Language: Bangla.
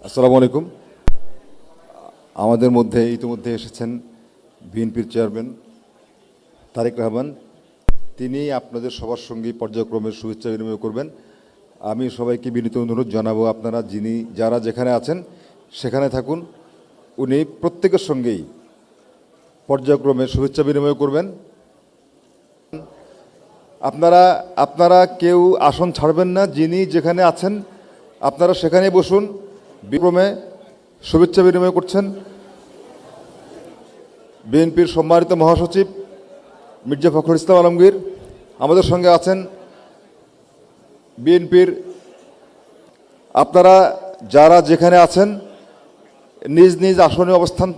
আসসালামু আলাইকুম। আমাদের মধ্যে ইতিমধ্যে এসেছেন বিএনপির চেয়ারম্যান তারেক রহমান। তিনি আপনাদের সবার সঙ্গে পর্যায়ক্রমে শুভেচ্ছা বিনিময় করবেন। আমি সবাইকে বিনীত অনুরোধ জানাবো, আপনারা যারা যেখানে আছেন সেখানে থাকুন। উনি প্রত্যেকের সঙ্গেই পর্যায়ক্রমে শুভেচ্ছা বিনিময় করবেন। আপনারা কেউ আসন ছাড়বেন না, যিনি যেখানে আছেন আপনারা সেখানেই বসুন। বিক্রমে শুভেচ্ছা বিনিময় করছেন বিএনপির সম্মানিত মহাসচিব মির্জা ফখরুল ইসলাম আলমগীর। আমাদের সঙ্গে আছেন বিএনপির, আপনারা যারা যেখানে আছেন নিজ নিজ আসনে অবস্থান